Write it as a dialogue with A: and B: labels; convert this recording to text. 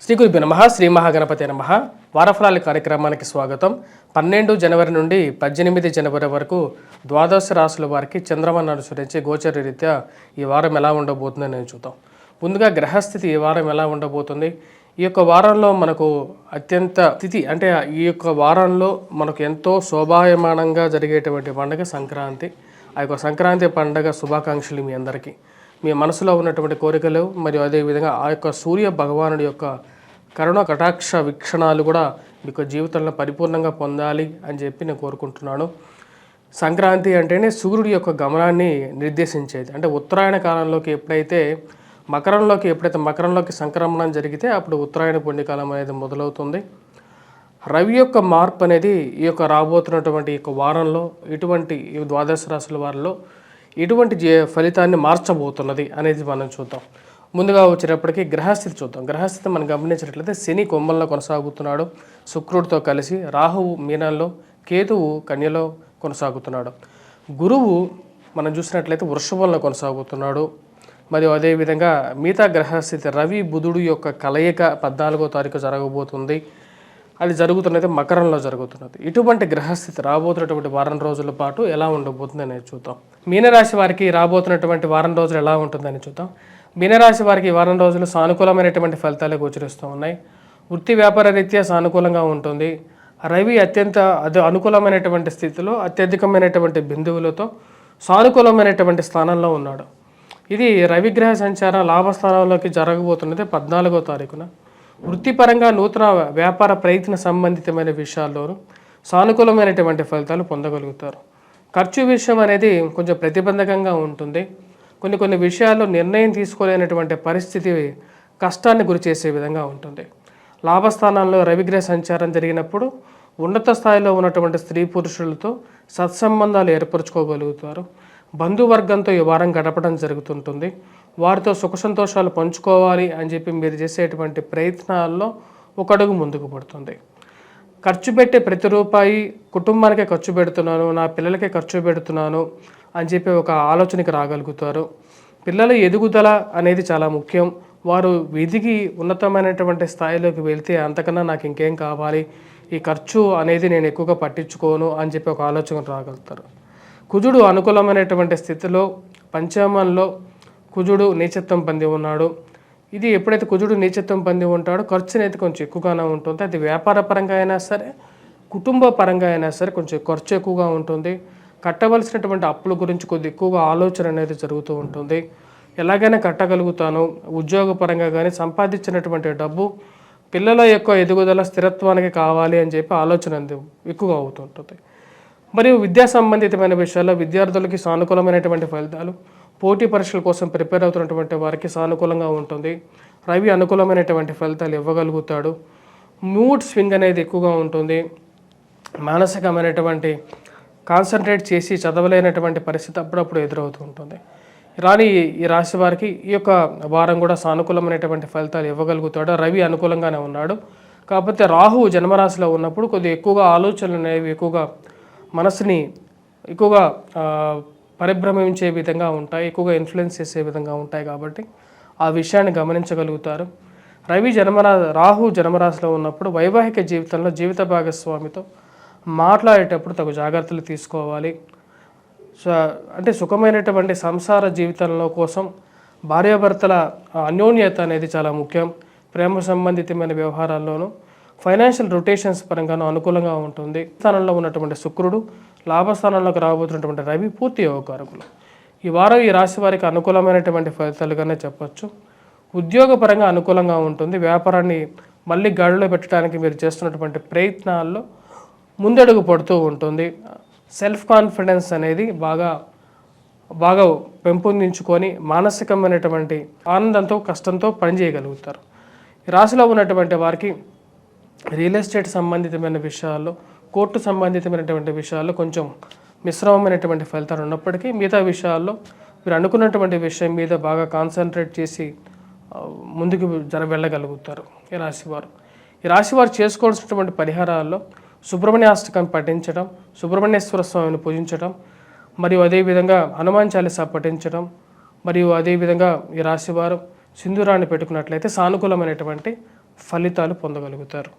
A: శ్రీ గురుభ్యో నమః. శ్రీ మహాగణపతి నమః. వారఫలాల కార్యక్రమానికి స్వాగతం. 12 జనవరి నుండి 18 జనవరి వరకు ద్వాదశ రాశుల వారికి చంద్రమానం అనుసరించి గోచర రీత్యా ఈ వారం ఎలా ఉండబోతుందో నేను చూద్దాం. ముందుగా గ్రహస్థితి ఈ వారం ఎలా ఉండబోతుంది, ఈ యొక్క వారంలో మనకు అత్యంత స్థితి అంటే ఈ యొక్క వారంలో మనకు ఎంతో శోభాయమానంగా జరిగేటువంటి పండుగ సంక్రాంతి. ఆ యొక్క సంక్రాంతి పండుగ శుభాకాంక్షలు మీ అందరికీ. మీ మనసులో ఉన్నటువంటి కోరికలు మరియు అదేవిధంగా ఆ యొక్క సూర్య భగవానుడి యొక్క కరుణ కటాక్ష వీక్షణాలు కూడా మీకు జీవితంలో పరిపూర్ణంగా పొందాలి అని చెప్పి నేను కోరుకుంటున్నాను. సంక్రాంతి అంటేనే సూర్యుడి యొక్క గమనాన్ని నిర్దేశించేది. అంటే ఉత్తరాయణ కాలంలోకి ఎప్పుడైతే మకరంలోకి సంక్రమణం జరిగితే అప్పుడు ఉత్తరాయణ పుణ్యకాలం అనేది మొదలవుతుంది. రవి యొక్క మార్పు అనేది ఈ యొక్క రాబోతున్నటువంటి ఈ యొక్క వారంలో ఇటువంటి ద్వాదశ రాశుల వారిలో ఎటువంటి ఫలితాన్ని మార్చబోతున్నది అనేది మనం చూద్దాం. ముందుగా వచ్చేటప్పటికి గ్రహస్థితి చూద్దాం. గ్రహస్థితి మనం గమనించినట్లయితే శని కుంభంలో కొనసాగుతున్నాడు శుక్రుడితో కలిసి, రాహువు మీనంలో, కేతువు కన్యలో కొనసాగుతున్నాడు. గురువు మనం చూసినట్లయితే వృషభంలో కొనసాగుతున్నాడు. మరియు అదేవిధంగా మిగతా గ్రహస్థితి రవి బుధుడు యొక్క కలయిక 14వ తారీఖు జరగబోతుంది. అది జరుగుతున్నది మకరంలో జరుగుతున్నది. ఇటువంటి గ్రహస్థితి రాబోతున్నటువంటి వారం రోజుల పాటు ఎలా ఉండబోతుంది అనేది చూద్దాం. మీనరాశి వారికి రాబోతున్నటువంటి వారం రోజులు ఎలా ఉంటుందని చూద్దాం. మీనరాశి వారికి వారం రోజులు సానుకూలమైనటువంటి ఫలితాలు గోచరిస్తూ ఉన్నాయి. వృత్తి వ్యాపార రీత్యా సానుకూలంగా ఉంటుంది. రవి అత్యంత అనుకూలమైనటువంటి స్థితిలో అత్యధికమైనటువంటి బిందువులతో సానుకూలమైనటువంటి స్థానంలో ఉన్నాడు. ఇది రవిగ్రహ సంచారం లాభస్థానంలోకి జరగబోతున్నది 14వ తారీఖున. వృత్తిపరంగా నూతన వ్యాపార ప్రయత్న సంబంధితమైన విషయాల్లోనూ సానుకూలమైనటువంటి ఫలితాలు పొందగలుగుతారు. ఖర్చు విషయం అనేది కొంచెం ప్రతిబంధకంగా ఉంటుంది. కొన్ని విషయాల్లో నిర్ణయం తీసుకోలేనటువంటి పరిస్థితి కష్టాన్ని గురి చేసే విధంగా ఉంటుంది. లాభస్థానాల్లో రవిగ్రహ సంచారం జరిగినప్పుడు ఉన్నత స్థాయిలో ఉన్నటువంటి స్త్రీ పురుషులతో సత్సంబంధాలు ఏర్పరచుకోగలుగుతారు. బంధువర్గంతో ఈ వారం గడపడం జరుగుతుంటుంది. వారితో సుఖ సంతోషాలు పంచుకోవాలి అని చెప్పి మీరు చేసేటువంటి ప్రయత్నాల్లో ఒక అడుగు ముందుకు పడుతుంది. ఖర్చు పెట్టే ప్రతి రూపాయి కుటుంబానికే ఖర్చు పెడుతున్నాను, నా పిల్లలకే ఖర్చు పెడుతున్నాను అని చెప్పి ఒక ఆలోచనకి రాగలుగుతారు. పిల్లల ఎదుగుదల అనేది చాలా ముఖ్యం. వారు ఎదిగి ఉన్నతమైనటువంటి స్థాయిలోకి వెళ్తే అంతకన్నా నాకు ఇంకేం కావాలి, ఈ ఖర్చు అనేది నేను ఎక్కువగా పట్టించుకోను అని చెప్పి ఒక ఆలోచన రాగలుగుతారు. కుజుడు అనుకూలమైనటువంటి స్థితిలో పంచమంలో కుజుడు నీచత్వం పొంది ఉన్నాడు. ఇది ఎప్పుడైతే కుజుడు నీచత్వం పొంది ఉంటాడో ఖర్చు అనేది కొంచెం ఎక్కువగానే ఉంటుంది. అది వ్యాపార పరంగా అయినా సరే కుటుంబ పరంగా అయినా సరే కొంచెం ఖర్చు ఎక్కువగా ఉంటుంది. కట్టవలసినటువంటి అప్పుల గురించి కొద్ది ఎక్కువగా ఆలోచన అనేది జరుగుతూ ఉంటుంది. ఎలాగైనా కట్టగలుగుతాను, ఉద్యోగపరంగా కానీ సంపాదించినటువంటి డబ్బు పిల్లల యొక్క ఎదుగుదల స్థిరత్వానికి కావాలి అని చెప్పి ఆలోచన ఎక్కువగా అవుతుంటుంది. మరియు విద్యా సంబంధితమైన విషయాల్లో విద్యార్థులకి సానుకూలమైనటువంటి ఫలితాలు, పోటీ పరీక్షల కోసం ప్రిపేర్ అవుతున్నటువంటి వారికి సానుకూలంగా ఉంటుంది. రవి అనుకూలమైనటువంటి ఫలితాలు ఇవ్వగలుగుతాడు. మూడ్ స్వింగ్ అనేది ఎక్కువగా ఉంటుంది. మానసికమైనటువంటి కాన్సన్ట్రేట్ చేసి చదవలేనటువంటి పరిస్థితి అప్పుడప్పుడు ఎదురవుతూ ఉంటుంది. ఈ రాశి వారికి ఈ యొక్క వారం కూడా సానుకూలమైనటువంటి ఫలితాలు ఇవ్వగలుగుతాడు. రవి అనుకూలంగానే ఉన్నాడు. కాకపోతే రాహువు జన్మరాశిలో ఉన్నప్పుడు కొద్దిగా ఎక్కువగా ఆలోచనలు అనేవి ఎక్కువగా మనసుని ఎక్కువగా పరిభ్రమించే విధంగా ఉంటాయి, ఎక్కువగా ఇన్ఫ్లుయెన్స్ చేసే విధంగా ఉంటాయి. కాబట్టి ఆ విషయాన్ని గమనించగలుగుతారు. రాహు జన్మరాశిలో ఉన్నప్పుడు వైవాహిక జీవితంలో జీవిత భాగస్వామితో మాట్లాడేటప్పుడు తగు జాగ్రత్తలు తీసుకోవాలి. అంటే సుఖమైనటువంటి సంసార జీవితంలో కోసం భార్యాభర్తల అన్యోన్యత అనేది చాలా ముఖ్యం. ప్రేమ సంబంధితమైన వ్యవహారాల్లోనూ ఫైనాన్షియల్ రొటేషన్స్ పరంగానూ అనుకూలంగా ఉంటుంది. స్థానంలో ఉన్నటువంటి శుక్రుడు, లాభస్థానంలోకి రాబోతున్నటువంటి రవి పూర్తి యోగకారకులు. ఈ వారం ఈ రాశి వారికి అనుకూలమైనటువంటి ఫలితాలుగానే చెప్పచ్చు. ఉద్యోగపరంగా అనుకూలంగా ఉంటుంది. వ్యాపారాన్ని మళ్ళీ గాడిలో పెట్టడానికి మీరు చేస్తున్నటువంటి ప్రయత్నాల్లో ముందడుగు పడుతూ ఉంటుంది. సెల్ఫ్ కాన్ఫిడెన్స్ అనేది బాగా పెంపొందించుకొని మానసికమైనటువంటి ఆనందంతో కష్టంతో పనిచేయగలుగుతారు. ఈ రాశిలో ఉన్నటువంటి వారికి రియల్ ఎస్టేట్ సంబంధితమైన విషయాల్లో, కోర్టు సంబంధితమైనటువంటి విషయాల్లో కొంచెం మిశ్రమమైనటువంటి ఫలితాలు ఉన్నప్పటికీ మిగతా విషయాల్లో మీరు అనుకున్నటువంటి విషయం మీద బాగా కాన్సన్ట్రేట్ చేసి ముందుకు వెళ్ళగలుగుతారు ఈ రాశివారు. ఈ రాశివారు చేసుకోవాల్సినటువంటి పరిహారాల్లో సుబ్రహ్మణ్యాష్టకం పఠించడం, సుబ్రహ్మణ్యేశ్వర స్వామిని పూజించడం, మరియు అదేవిధంగా హనుమాన్ చాలీసా పఠించడం, మరియు అదేవిధంగా ఈ రాశివారు సింధూరాన్ని పెట్టుకున్నట్లయితే సానుకూలమైనటువంటి ఫలితాలు పొందగలుగుతారు.